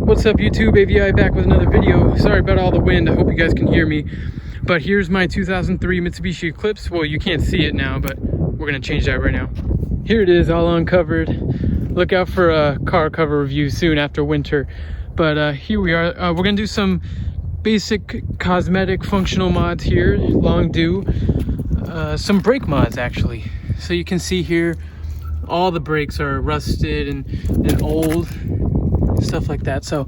What's up YouTube, AVI back with another video. Sorry about all the wind, I hope you guys can hear me. But here's my 2003 Mitsubishi Eclipse. Well, you can't see it now, but we're gonna change that right now. Here it is, all uncovered. Look out for a car cover review soon after winter. But here we are. We're gonna do some basic cosmetic functional mods here, long due. Some brake mods actually. So you can see here, all the brakes are rusted and old, stuff like that. So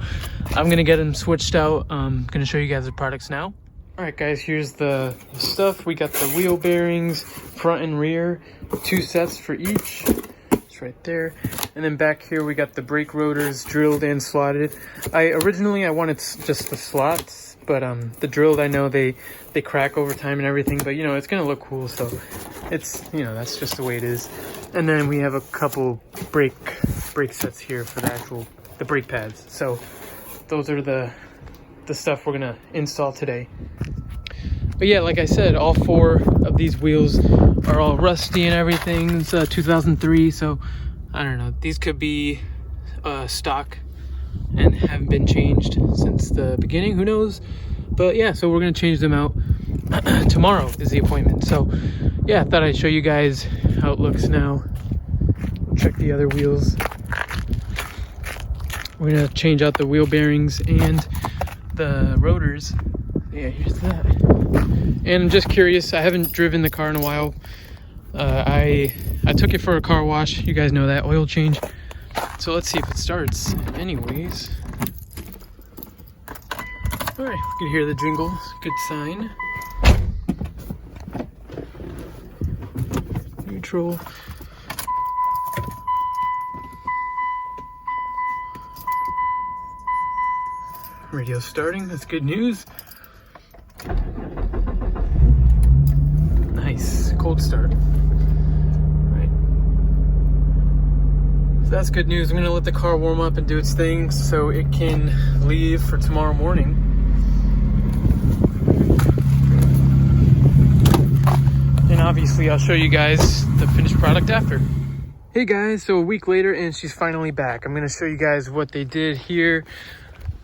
I'm gonna get them switched out. I'm gonna show you guys the products now. All right guys, here's the stuff. We got the wheel bearings, front and rear, 2 sets for each. It's right there. And then back here we got the brake rotors drilled and slotted. Originally I wanted just the slots, but the drilled, I know they crack over time and everything, but you know, it's gonna look cool, so it's, you know, that's just the way it is. And then we have a couple brake sets here for the brake pads. So those are the stuff we're gonna install today. But yeah, like I said, all 4 of these wheels are all rusty and everything. It's 2003, so I don't know, these could be stock and haven't been changed since the beginning, who knows. But yeah, so we're gonna change them out. Tomorrow is the appointment, so yeah, I thought I'd show you guys how it looks now. Check the other wheels. We're gonna change out the wheel bearings and the rotors. Yeah, here's that. And I'm just curious, I haven't driven the car in a while. I took it for a car wash, you guys know that, oil change. So let's see if it starts. Anyways, all right, you can hear the jingle, good sign. Neutral. Radio starting, that's good news. Nice, cold start. Right. So that's good news. I'm gonna let the car warm up and do its thing so it can leave for tomorrow morning. And obviously I'll show you guys the finished product after. Hey guys, so a week later and she's finally back. I'm gonna show you guys what they did here.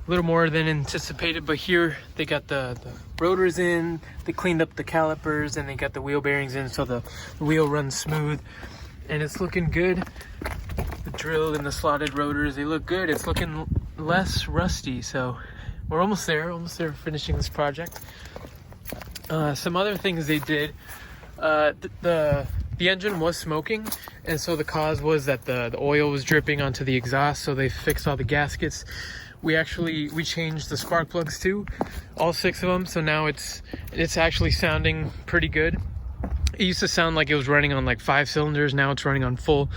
A little more than anticipated, but here they got the rotors in, they cleaned up the calipers, and they got the wheel bearings in so the wheel runs smooth, and it's looking good. The drilled and the slotted rotors, they look good. It's looking less rusty, so we're almost there finishing this project. Some other things they did, the engine was smoking, and so the cause was that the oil was dripping onto the exhaust, so they fixed all the gaskets. We changed the spark plugs too, all 6 of them, so now it's actually sounding pretty good. It used to sound like it was running on like 5 cylinders, now it's running on full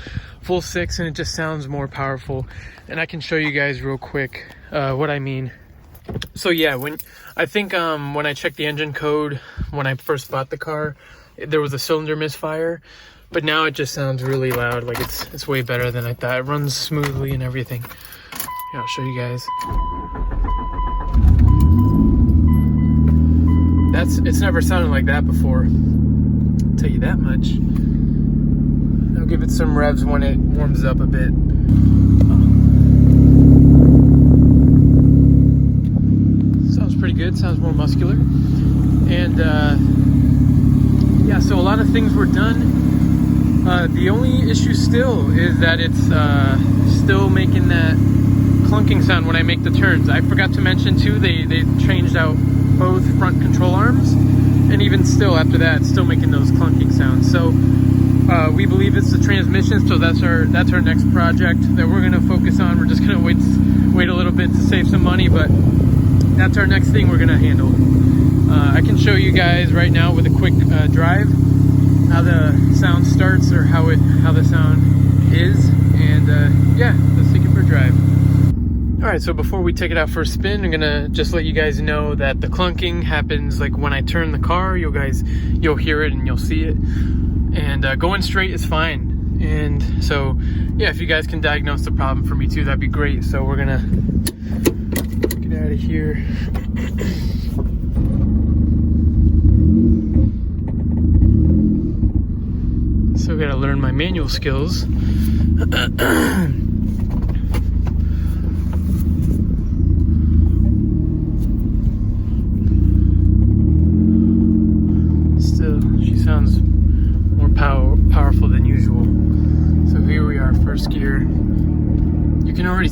6, and it just sounds more powerful. And I can show you guys real quick what I mean. So yeah, when I checked the engine code when I first bought the car, there was a cylinder misfire, but now it just sounds really loud. Like it's way better than I thought. It runs smoothly and everything. Here, I'll show you guys. It's never sounded like that before, I'll tell you that much. I'll give it some revs when it warms up a bit. Sounds pretty good, sounds more muscular. And yeah, so a lot of things were done. The only issue still is that it's still making that clunking sound when I make the turns. I forgot to mention too, they changed out both front control arms, and even still after that, it's still making those clunking sounds. So we believe it's the transmission, so that's our next project that we're gonna focus on. We're just gonna wait a little bit to save some money, but that's our next thing we're gonna handle. I can show you guys right now with a quick drive how the sound starts, or how the sound is, and yeah, let's take it for a drive. All right, so before we take it out for a spin, I'm gonna just let you guys know that the clunking happens like when I turn the car. You'll hear it and you'll see it. And going straight is fine. And so, yeah, if you guys can diagnose the problem for me too, that'd be great. So we're gonna get out of here. So I gotta learn my manual skills.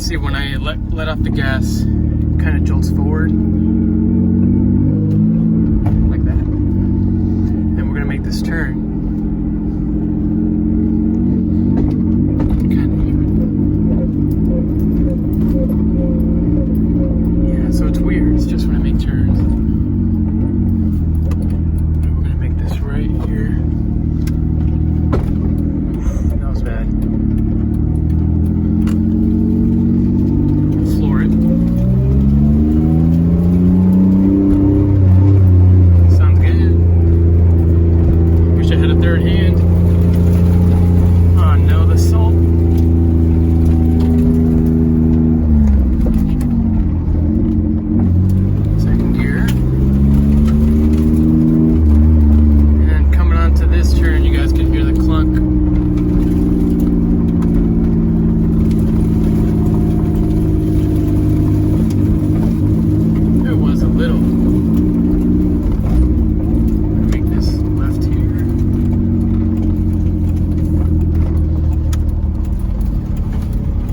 see, when I let off the gas, it kind of jolts forward like that. And we're gonna make this turn. Yeah, so it's weird. It's just when I make turns. We're gonna make this right here. That was bad. Floor it. Sounds good. Wish I had a third hand. Oh no, the salt. Second gear. And then coming onto this turn, you guys can hear the clunk. It was a little. Make this left here.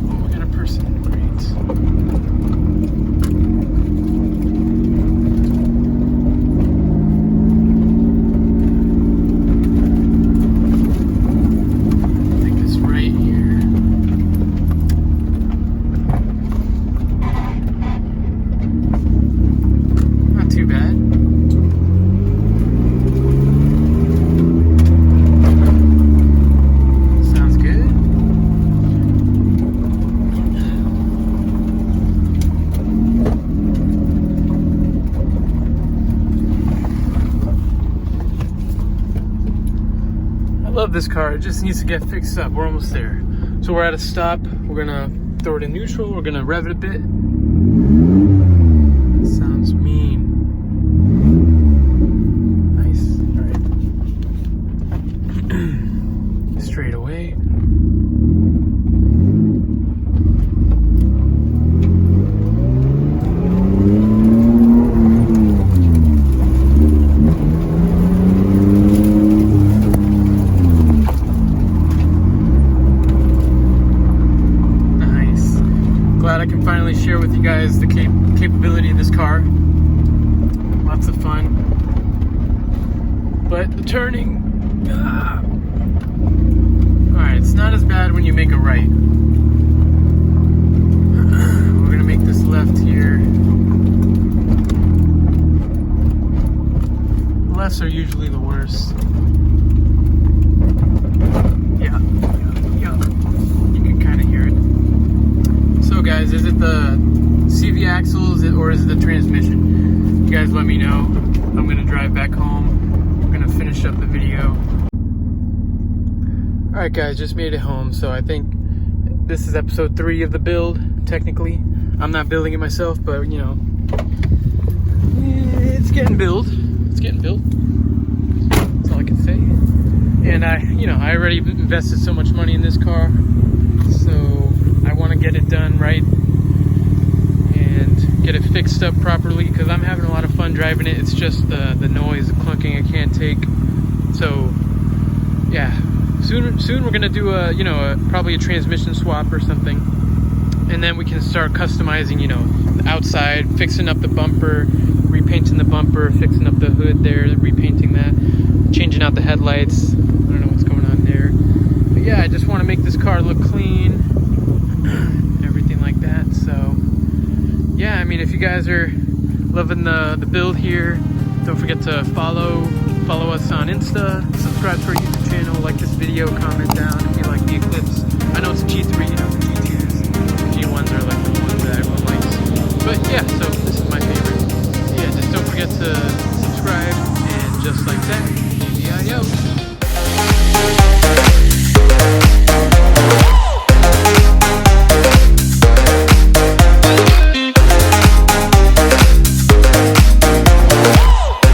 Oh, we got a person. Great. Make this right here. Not too bad. Sounds good. I love this car. It just needs to get fixed up. We're almost there. So we're at a stop. We're gonna throw it in neutral. We're gonna rev it a bit. Sounds mean. Nice. All right. Straight away. Nice. Glad I can finally share with you guys the capability of this car. Lots of fun. But the turning, alright, it's not as bad when you make a right. We're gonna make this left here. Lefts are usually the worst. Yeah. You can kind of hear it. So guys, is it the CV axles or is it the transmission? You guys let me know. I'm gonna drive back home. I'm gonna finish up the video. Alright guys, just made it home. So I think this is episode 3 of the build, technically. I'm not building it myself, but you know, it's getting built. It's getting built. That's all I can say. And I already invested so much money in this car. So I want to get it done right and get it fixed up properly, because I'm having a lot of fun driving it. It's just the noise, the clunking I can't take. So yeah, soon we're gonna do probably a transmission swap or something, and then we can start customizing, the outside, fixing up the bumper, repainting the bumper, fixing up the hood there, repainting that, changing out the headlights. I don't know what's going on there, but yeah, I just want to make this car look clean, everything like that. So yeah, I mean, if you guys are loving the build here, don't forget to follow us on Insta, subscribe to our YouTube channel, like this video, comment down if you like the Eclipse. I know it's a G3, the G2s, G1s are like the ones that everyone likes. But yeah, so this is my favorite. So yeah, just don't forget to subscribe, and just like that, GTS.